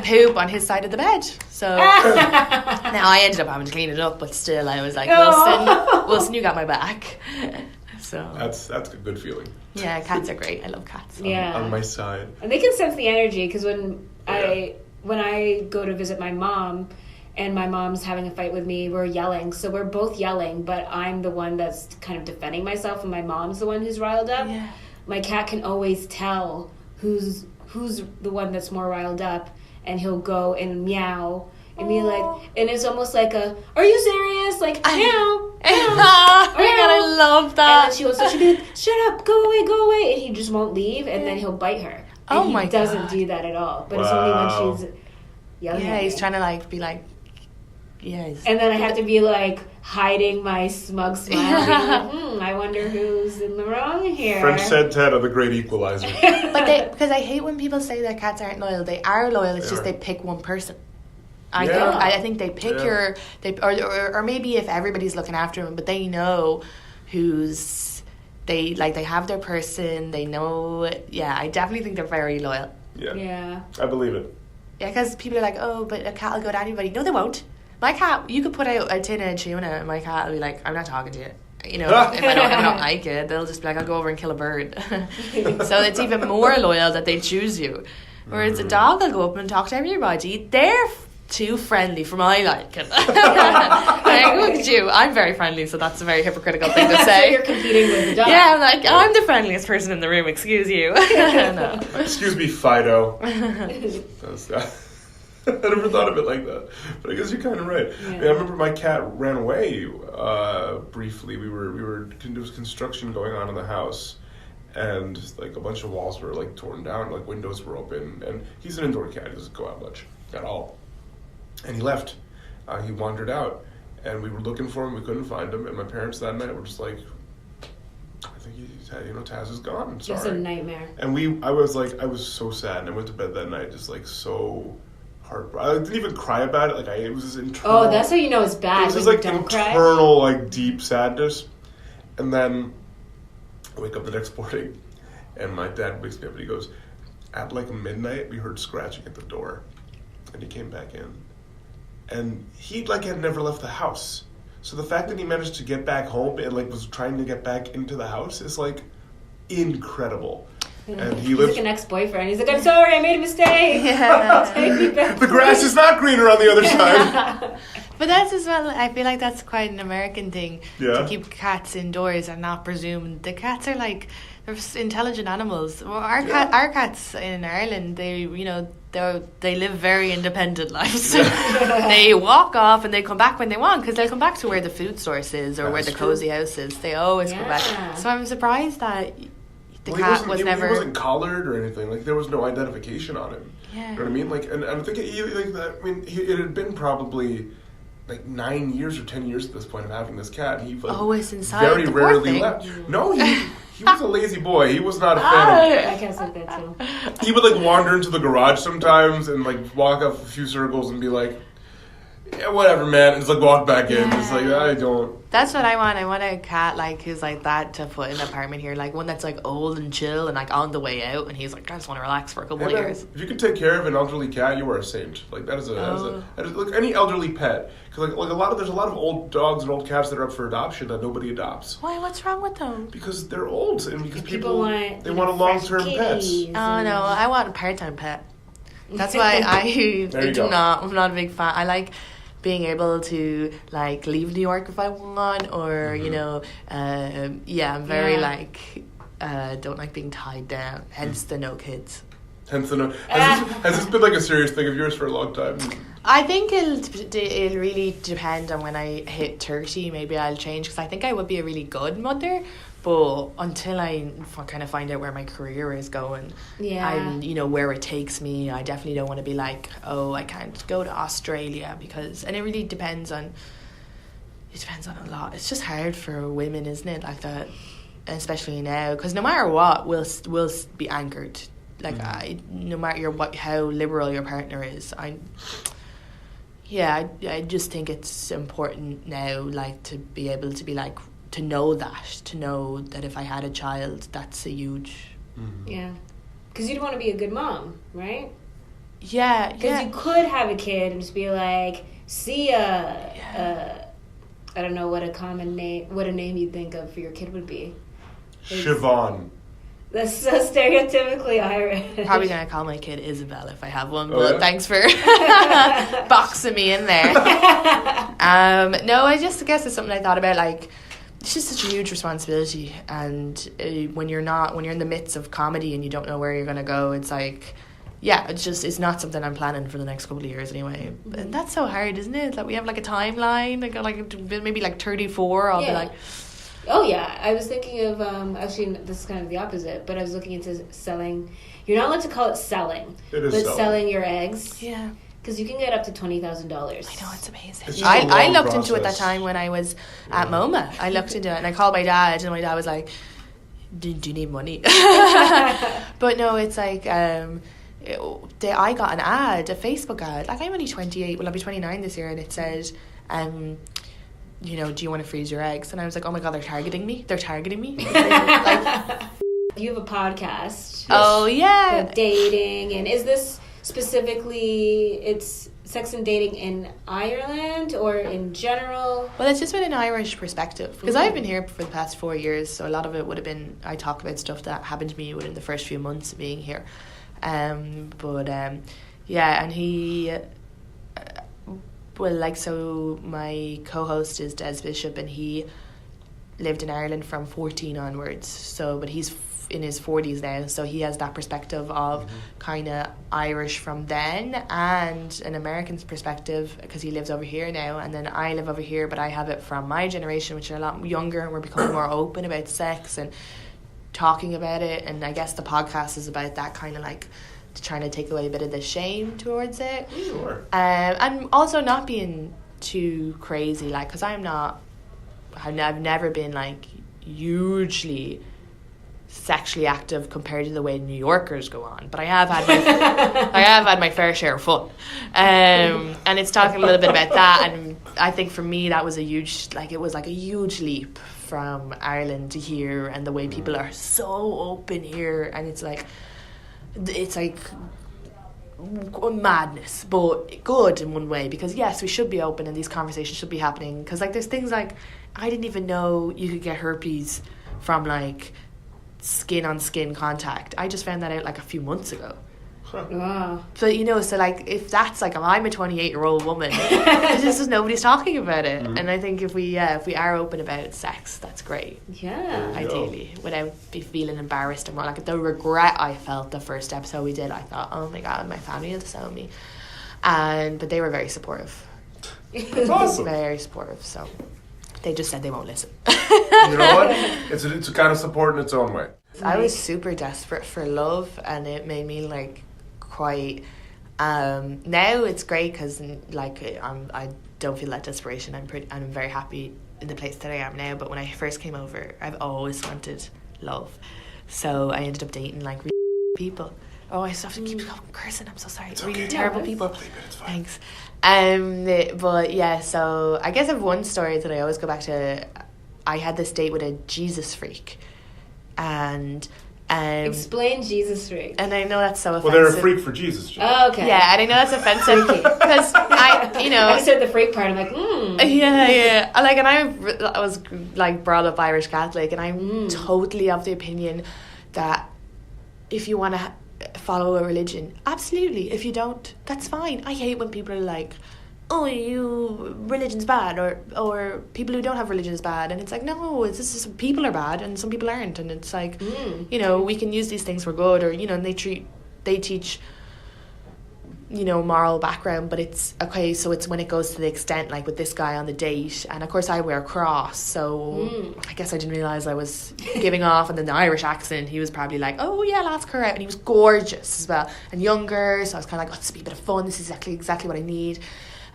Poop on his side of the bed. So now I ended up having to clean it up, but still I was like, Wilson, you got my back. So that's a good feeling. Yeah, cats are great. I love cats. Yeah. On my side. And they can sense the energy, because when I go to visit my mom, and my mom's having a fight with me, we're yelling. So we're both yelling, but I'm the one that's kind of defending myself, and my mom's the one who's riled up. Yeah. My cat can always tell who's the one that's more riled up, and he'll go and meow and be like, and it's almost like are you serious? Like, meow. Oh my God, I love that. And then she'll be like, shut up, go away, and he just won't leave, and then he'll bite her. And he doesn't do that at all, but it's only when she's yelling. Yeah, he's trying to like be like. Yes. And then I have to be like, hiding my smug smile. Being like, I wonder who's in the wrong here. French Santana, the great equalizer. But because I hate when people say that cats aren't loyal. They are loyal. It's just they pick one person. I think they pick or maybe if everybody's looking after them, but they know who's they have their person. They know. Yeah, I definitely think they're very loyal. Yeah. I believe it. Yeah, because people are like, oh, but a cat will go to anybody. No, they won't. My cat, you could put out a tin of tuna, and my cat will be like, I'm not talking to you. You know, if I don't like it, they'll just be like, I'll go over and kill a bird. So it's even more loyal that they choose you. Whereas a dog will go up and talk to everybody. They're too friendly for my liking. Like, look at you. I'm very friendly, so that's a very hypocritical thing to say. So you're competing with the dog. Yeah, I'm like, I'm the friendliest person in the room, excuse you. No. Excuse me, Fido. I never thought of it like that, but I guess you're kind of right. Yeah. I remember my cat ran away briefly. There was construction going on in the house, and like a bunch of walls were like torn down, like windows were open. And he's an indoor cat; he doesn't go out much at all. And he left. He wandered out, and we were looking for him. We couldn't find him, and my parents that night were just like, "I think Taz is gone. I'm sorry." Just a nightmare. And I was so sad, and I went to bed that night just like so. I didn't even cry about it. Like it was this internal. Oh, that's how you know it's bad. It was this like internal, like deep sadness. And then I wake up the next morning, and my dad wakes me up and he goes, at like midnight we heard scratching at the door, and he came back in, and he like had never left the house. So the fact that he managed to get back home and like was trying to get back into the house is like incredible. And he's like an ex-boyfriend. He's like, I'm sorry, I made a mistake. Take me back. The grass is not greener on the other side. But that's as well, I feel like that's quite an American thing. Yeah. To keep cats indoors and not presume. The cats are like, they're intelligent animals. Well, our cats in Ireland, they live very independent lives. They walk off and they come back when they want, because they'll come back to where the food source is or where the cozy house is. They always come back. So I'm surprised that the cat was never... He wasn't collared or anything. Like, there was no identification on him. Yeah. You know what I mean? Like, and I think it had been probably like 9 years or 10 years at this point of having this cat. And he always inside. Very rarely left. No, he was a lazy boy. He was not a fan of... I guess like that too. He would like wander into the garage sometimes and like walk up a few circles and be like, yeah, whatever, man. And just like walk back in. It's like, I don't... That's what I want. I want a cat like who's like that to put in an apartment here, like one that's like old and chill and like on the way out, and he's like, I just want to relax for a couple of years. If you can take care of an elderly cat, you are a saint. Like that is like any elderly pet, because there's a lot of old dogs and old cats that are up for adoption that nobody adopts. Why? What's wrong with them? Because they're old and because people want a long-term pets. Oh no, I want a part-time pet. That's why I'm not a big fan. I like being able to like leave New York if I want, or I'm very don't like being tied down. Hence the no kids. Hence the no. Has this been like a serious thing of yours for a long time? I think it'll really depend on when I hit 30. Maybe I'll change, because I think I would be a really good mother. But until I kind of find out where my career is going, and where it takes me, I definitely don't want to be like, oh, I can't go to Australia, and it really depends on. It depends on a lot. It's just hard for women, isn't it? Like that, especially now, because no matter what, we'll be anchored. Like no matter how liberal your partner is, I just think it's important now, like to be able to be like. To know that if I had a child, that's a huge... Yeah. Because you'd want to be a good mom, right? Yeah, Because you could have a kid and just be like, see ya. I don't know what a name you'd think of for your kid would be. Siobhan. That's so stereotypically Irish. Probably going to call my kid Isabel if I have one, but thanks for boxing me in there. No, I guess it's something I thought about, like... It's just such a huge responsibility, and when you're in the midst of comedy and you don't know where you're going to go, it's like, it's not something I'm planning for the next couple of years anyway. And that's so hard, isn't it? That we have like a timeline, like maybe like 34, I'll be like... Oh yeah, I was thinking of, actually this is kind of the opposite, but I was looking into selling, you're not allowed to call it selling, it is but selling your eggs. Yeah. Because you can get up to $20,000. I know, it's amazing. It's just a I long looked into it that process. time when I was at MoMA. I looked into it and I called my dad, and my dad was like, do you need money? But no, it's like, I got an ad, a Facebook ad. Like, I'm only 28, well, I'll be 29 this year, and it said, you know, do you want to freeze your eggs? And I was like, oh my God, they're targeting me. Like, You have a podcast. oh, yeah. About dating, and is this specifically, it's sex and dating in Ireland or in general? Well, it's just been an Irish perspective, because I've been here for the past 4 years, so a lot of it would have been, I talk about stuff that happened to me within the first few months of being here. Yeah, and he, well, like, so my co-host is Des Bishop, and he lived in Ireland from 14 onwards, so, but he's in his 40s now, so he has that perspective of kind of Irish from then and an American's perspective, because he lives over here now, and then I live over here, but I have it from my generation, which are a lot younger, and we're becoming more open about sex and talking about it. And I guess the podcast is about that, kind of like trying to take away a bit of the shame towards it. Sure. And also not being too crazy, like, because I've never been like hugely sexually active compared to the way New Yorkers go on, but I have had my fair share of fun, and it's talking a little bit about that. And I think for me that was a huge leap from Ireland to here, and the way people are so open here, and it's like madness, but good in one way, because yes, we should be open and these conversations should be happening, because like there's things like I didn't even know you could get herpes from like skin on skin contact. I just found that out like a few months ago. Wow. So, you know, so like if that's like, I'm a 28-year-old woman, it's just nobody's talking about it. And I think if we are open about sex, that's great. Yeah. Ideally, without be feeling embarrassed or more. Like the regret I felt the first episode we did, I thought, oh my God, my family will disown me. But they were very supportive. That's awesome. Very supportive. So they just said they won't listen. You know what? It's a kind of support in its own way. I was super desperate for love, and it made me like quite. Now it's great because like I don't feel that desperation. I'm very happy in the place that I am now. But when I first came over, I've always wanted love, so I ended up dating like people. Oh, I still have to keep cursing. I'm so sorry. It's really okay. terrible No, people. it's fine. Thanks. But yeah, so I guess I have one story that I always go back to. I had this date with a Jesus freak, and Explain Jesus freak. and I know that's so offensive. Well, they're a freak for Jesus. Jim. Oh, okay. Yeah, and I know that's offensive because I just heard the freak part. I'm like, Yeah. Like, and I was like brought up Irish Catholic, and I'm totally of the opinion that if you want to follow a religion, absolutely. If you don't, that's fine. I hate when people are like, oh, religion's bad, or people who don't have religion is bad, and it's like, no, it's just people are bad and some people aren't, and it's like, you know, we can use these things for good, or, you know, and they teach, you know, moral background, but it's okay. So it's when it goes to the extent, like with this guy on the date, and of course I wear a cross, so I guess I didn't realize I was giving off, and then the Irish accent, he was probably like, oh yeah, let's her out, and he was gorgeous as well and younger, so I was kind of like, oh, this will be a bit of fun, this is exactly what I need.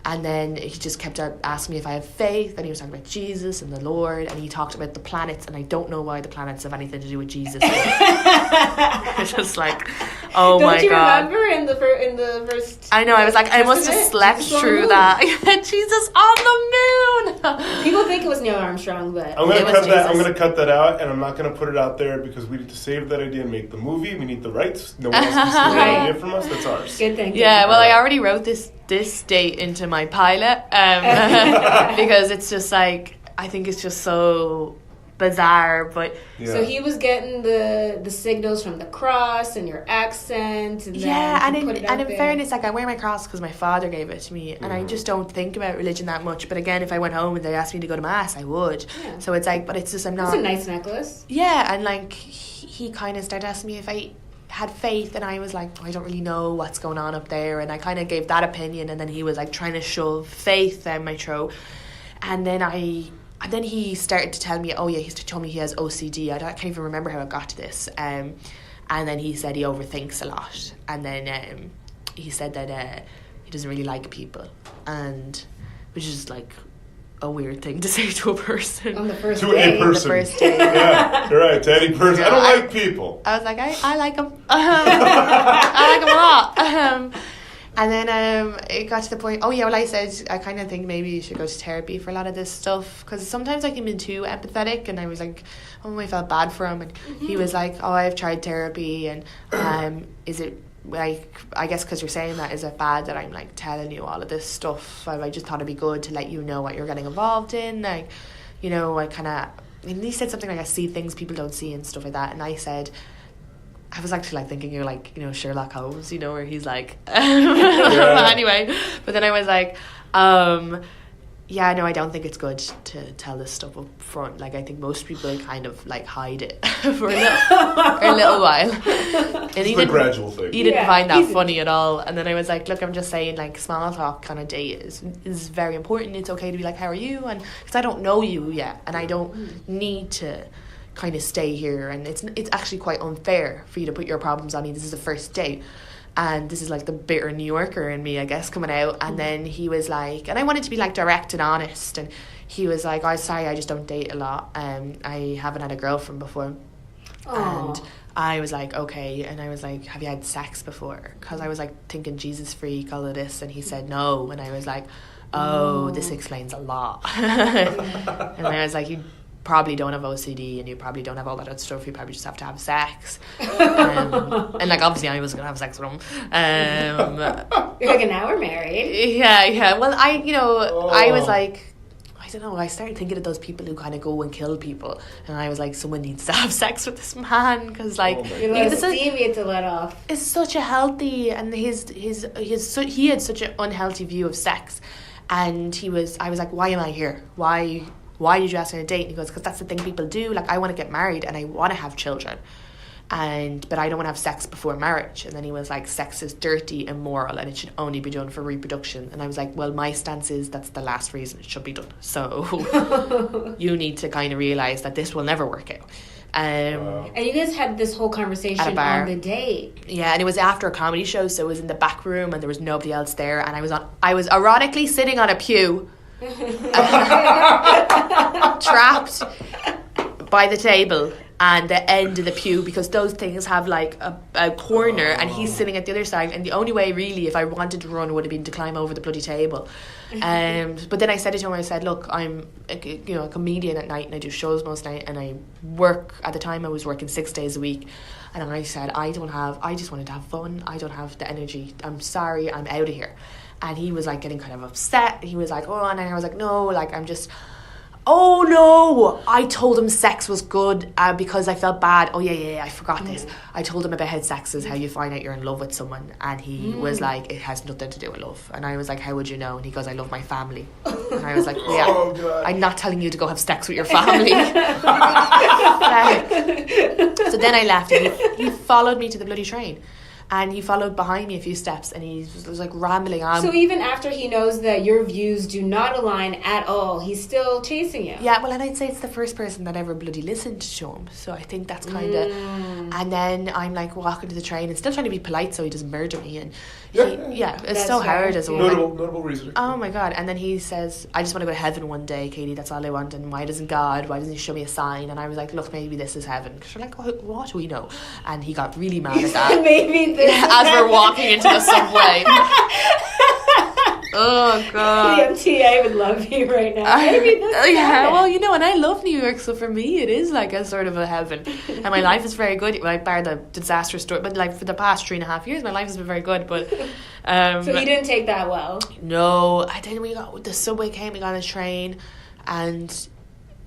And then he just kept asking me if I have faith, and he was talking about Jesus and the Lord, and he talked about the planets, and I don't know why the planets have anything to do with Jesus. It's just like, oh my God. Don't you remember in the first? I know, I was like, I must have slept Jesus on the through moon. that. Jesus on the moon! People think it was Neil Armstrong, but I'm It was Jesus. gonna cut that out, and I'm not gonna put it out there because we need to save that idea and make the movie. We need the rights. No one else can steal that idea from us. That's ours. good thing. Yeah, well, I already wrote this date into my pilot, because it's just like, I think it's just so bizarre, but Yeah. So he was getting the signals from the cross and your accent, and yeah, then and he put it in out there. fairness, like, I wear my cross because my father gave it to me, and I just don't think about religion that much. But again, if I went home and they asked me to go to mass, I would. Yeah. So it's like, but it's just, I'm not. That's a nice necklace. Yeah, and like he kind of started asking me if I had faith, and I was like, I don't really know what's going on up there, and I kind of gave that opinion, and then he was like trying to shove faith down my throat, and then he started to tell me, oh yeah, he told me he has OCD. I can't even remember how it got to this, and then he said he overthinks a lot, and then he said that he doesn't really like people, and which is like a weird thing to say to a person. On the first To day. a person. The first day. Yeah, you're right. To any person. I don't like people. I was like, I like him. I like him a lot. And then it got to the point, I said, I kind of think maybe you should go to therapy for a lot of this stuff, because sometimes I can be too empathetic, and I was like, I felt bad for him, and he was like, I've tried therapy, and is it, like, I guess because you're saying that, is it bad that I'm like telling you all of this stuff? I just thought it'd be good to let you know what you're getting involved in, like, and he said something like, I see things people don't see and stuff like that, and I said, I was actually like thinking you're like, Sherlock Holmes, where he's like, anyway. But then I was like, yeah, no, I don't think it's good to tell this stuff up front. Like, I think most people kind of like hide it for a little while. And It's a gradual thing. He didn't find that funny at all. And then I was like, look, I'm just saying, like, small talk kind of date is very important. It's okay to be like, how are you? And because I don't know you yet, and I don't need to kind of stay here, and it's actually quite unfair for you to put your problems on me. This is the first date, and this is like the bitter New Yorker in me, I guess, coming out. And then he was like, and I wanted to be like direct and honest, and he was like, oh, sorry, I just don't date a lot, I haven't had a girlfriend before. And I was like, okay. And I was like, have you had sex before? Because I was like thinking Jesus freak, all of this, and he said no. And I was like, this explains a lot. And I was like, you probably don't have OCD, and you probably don't have all that other stuff. You probably just have to have sex. And like, obviously I was gonna have sex with him. You're like, now we're married. Yeah. Well, I was like, I don't know, I started thinking of those people who kind of go and kill people, and I was like, someone needs to have sex with this man, because like, You're like, steam you to let off. It's such a healthy, and he had such an unhealthy view of sex, and I was like, why am I here? Why did you ask me on a date? And he goes, because that's the thing people do. Like, I want to get married and I want to have children, but I don't want to have sex before marriage. And then he was like, sex is dirty, immoral, and it should only be done for reproduction. And I was like, well, my stance is that's the last reason it should be done. So you need to kind of realise that this will never work out. And you guys had this whole conversation on the date. Yeah, and it was after a comedy show, so it was in the back room and there was nobody else there, and I was ironically sitting on a pew, trapped by the table and the end of the pew, because those things have like a corner, and he's sitting at the other side, and the only way really if I wanted to run would have been to climb over the bloody table. But then I said it to him, I said, look, I'm a comedian at night, and I do shows most night, and I work, at the time I was working 6 days a week, and I said, I just wanted to have fun, I don't have the energy, I'm sorry, I'm out of here. And he was like getting kind of upset. He was like, and I was like, no, like, I'm just, oh no, I told him sex was good because I felt bad. Oh yeah, I forgot this. I told him about how sex is how you find out you're in love with someone, and he was like, it has nothing to do with love. And I was like, how would you know? And he goes, I love my family. And I was like, yeah, I'm not telling you to go have sex with your family. So then I left, and he followed me to the bloody train. And he followed behind me a few steps, and he was like rambling on. So even after he knows that your views do not align at all, he's still chasing you. Yeah, well, and I'd say it's the first person that ever bloody listened to him. So I think that's kind of... And then I'm like walking to the train and still trying to be polite so he doesn't murder me. And it's so hard as a woman. Notable reason. Oh my God. And then he says, I just want to go to heaven one day, Katie, that's all I want. And why doesn't he show me a sign? And I was like, look, maybe this is heaven. Because you're like, what do we know? And he got really mad at that. Maybe as we're walking into the subway. Oh God. The MTA would love you right now. Maybe this is heaven. Well, and I love New York, so for me it is like a sort of a heaven. And my life is very good, like bar the disaster story, but like for the past 3.5 years my life has been very good. But so you didn't take that well? No, I didn't. The subway came, we got on a train, and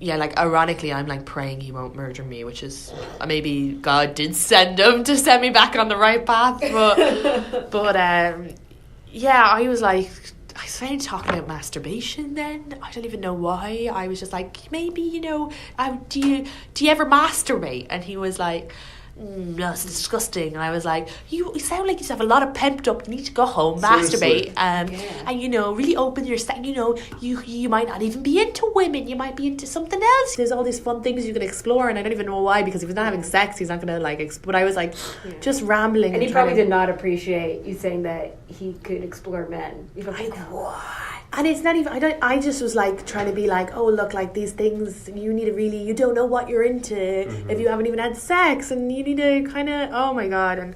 yeah, like ironically I'm like praying he won't murder me, which is maybe God did send him to send me back on the right path, but I was like, I started talking about masturbation then. I don't even know why. I was just like, maybe, do you ever masturbate? And he was like, no, it's disgusting. And I was like, you sound like you have a lot of pent up. You need to go home, Seriously. masturbate, and really open your sex. You might not even be into women. You might be into something else. There's all these fun things you can explore, and I don't even know why, because if he's not having sex, he's not gonna but I was like, just rambling. And he probably did not appreciate you saying that he could explore men. You're like, I know. What? And it's not even, I just was like trying to be like, oh, look, like these things, you don't know what you're into if you haven't even had sex, and you need to kind of, oh my God. And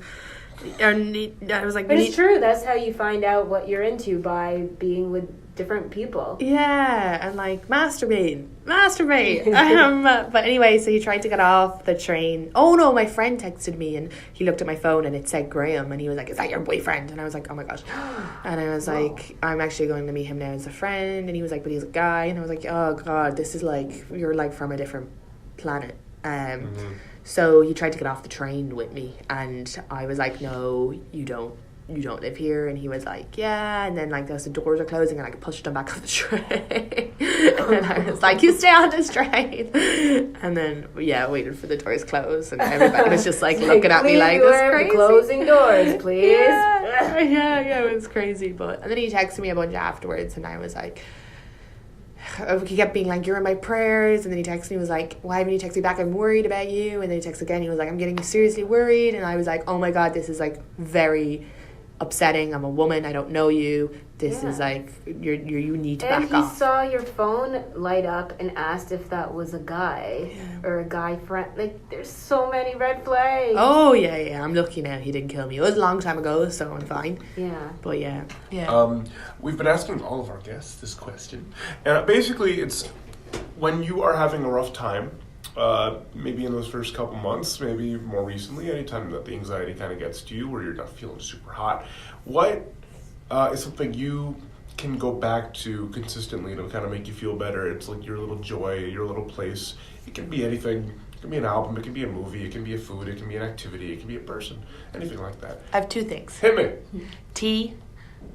I was like, but it's true. That's how you find out what you're into, by being with different people. Yeah, and like masturbate. But anyway, so he tried to get off the train. Oh no, my friend texted me, and he looked at my phone and it said Graham, and he was like, is that your boyfriend? And I was like, oh my gosh. And I was like, I'm actually going to meet him now as a friend. And he was like, but he's a guy. And I was like, oh God, this is like, you're like from a different planet. So he tried to get off the train with me, and I was like, no, you don't live here. And he was like, yeah. And then like the doors are closing, and I pushed him back on the train. And I was like, you stay on this train. And then waited for the doors close, and everybody was just like looking at me like, this crazy. Closing doors, please. Yeah, it was crazy. And then he texted me a bunch afterwards, and I was like, he kept being like, you're in my prayers. And then he texted me, was like, why haven't you texted me back? I'm worried about you. And then he texted again, he was like, I'm getting seriously worried. And I was like, oh my God, this is like very upsetting. I'm a woman, I don't know you. This is like, you need to back off. And he saw your phone light up and asked if that was a guy or a guy friend. Like, there's so many red flags. Oh yeah, I'm lucky now he didn't kill me. It was a long time ago, so I'm fine. Yeah. But yeah. We've been asking all of our guests this question, and basically it's when you are having a rough time, maybe in those first couple months, maybe more recently, anytime that the anxiety kind of gets to you, where you're not feeling super hot, what is something you can go back to consistently to kind of make you feel better? It's like your little joy, your little place. It can be anything. It can be an album, it can be a movie, it can be a food, it can be an activity, it can be a person, anything like that. I have two things. Hit me. Tea.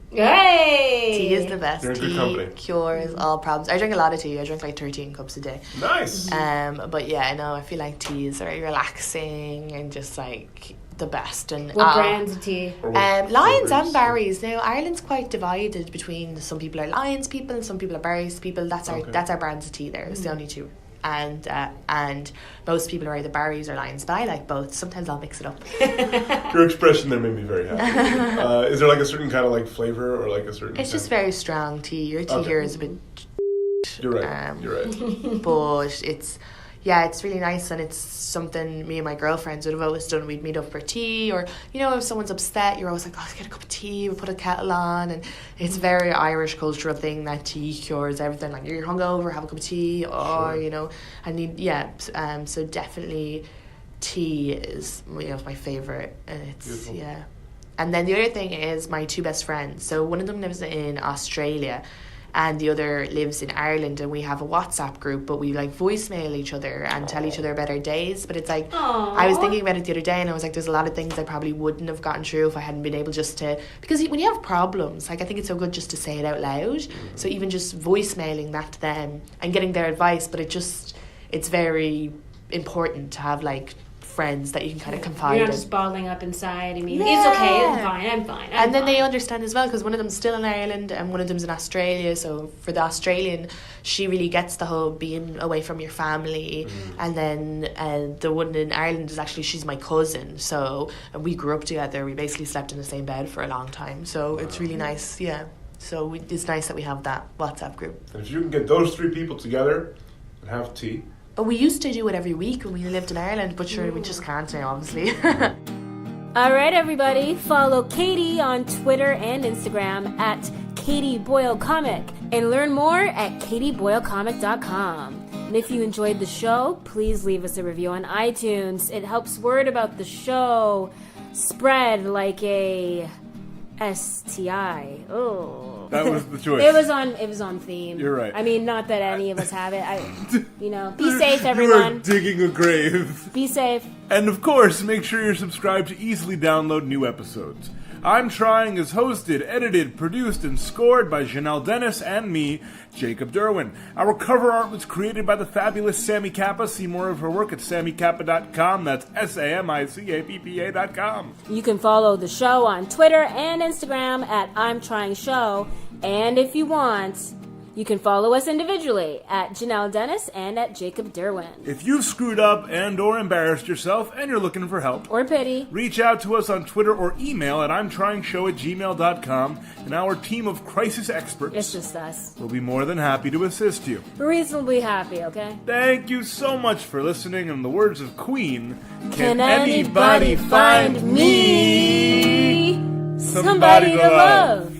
Hey! Tea is the best. You're in good tea company. Cures all problems. I drink a lot of tea. I drink like 13 cups a day. Nice. But yeah, I know. I feel like tea is very relaxing and just like the best. And what brands of tea? Lions and Barry's. Now Ireland's quite divided between some people are Lions people and some people are Barry's people. That's our brands of tea there. It's the only two. And most people are either Barry's or Lions, but I like both. Sometimes I'll mix it up. Your expression there made me very happy. Is there like a certain kind of like flavor or like a certain? It's just very strong tea. Your tea here is a bit. You're right. You're right. But it's really nice, and it's something me and my girlfriends would have always done. We'd meet up for tea, or if someone's upset, you're always like, oh, let's get a cup of tea, we put a kettle on, and it's a very Irish cultural thing that tea cures everything. Like, you're hungover, have a cup of tea, or so definitely tea is my favorite, and it's beautiful. And then the other thing is my two best friends. So one of them lives in Australia, and the other lives in Ireland, and we have a WhatsApp group, but we like voicemail each other and tell each other about our days. But it's like, I was thinking about it the other day, and I was like, there's a lot of things I probably wouldn't have gotten through if I hadn't been able just to, because when you have problems, like, I think it's so good just to say it out loud. So even just voicemailing that to them and getting their advice, but it's very important to have like friends that you can kind of confide in. You're not just bottling up inside. I mean, it's okay, I'm fine. And then they understand as well, because one of them's still in Ireland and one of them's in Australia. So for the Australian, she really gets the whole being away from your family. And then the one in Ireland is actually, she's my cousin. So we grew up together. We basically slept in the same bed for a long time. So it's really nice, So it's nice that we have that WhatsApp group. And if you can get those three people together and have tea. But we used to do it every week when we lived in Ireland, but sure, we just can't now, obviously. All right, everybody. Follow Katie on Twitter and Instagram at Katie Boyle Comic, and learn more at katieboylecomic.com. And if you enjoyed the show, please leave us a review on iTunes. It helps word about the show spread like a STI. Oh. That was the choice. It was on theme. You're right. I mean, not that any of us have it. Be safe, everyone. You are digging a grave. Be safe. And of course, make sure you're subscribed to easily download new episodes. I'm Trying is hosted, edited, produced, and scored by Jhanelle Dennis and me, Jacob Derwin. Our cover art was created by the fabulous Sammy Kappa. See more of her work at sammycappa.com. That's SAMICAPPA.com. You can follow the show on Twitter and Instagram at I'm Trying Show. And if you want, you can follow us individually at Jhanelle Dennis and at Jacob Derwin. If you've screwed up and or embarrassed yourself and you're looking for help, Or pity. reach out to us on Twitter or email at imtryngshow@gmail.com, and our team of crisis experts It's just us. will be more than happy to assist you. Reasonably happy, okay? Thank you so much for listening. In the words of Queen, Can anybody find me somebody to love?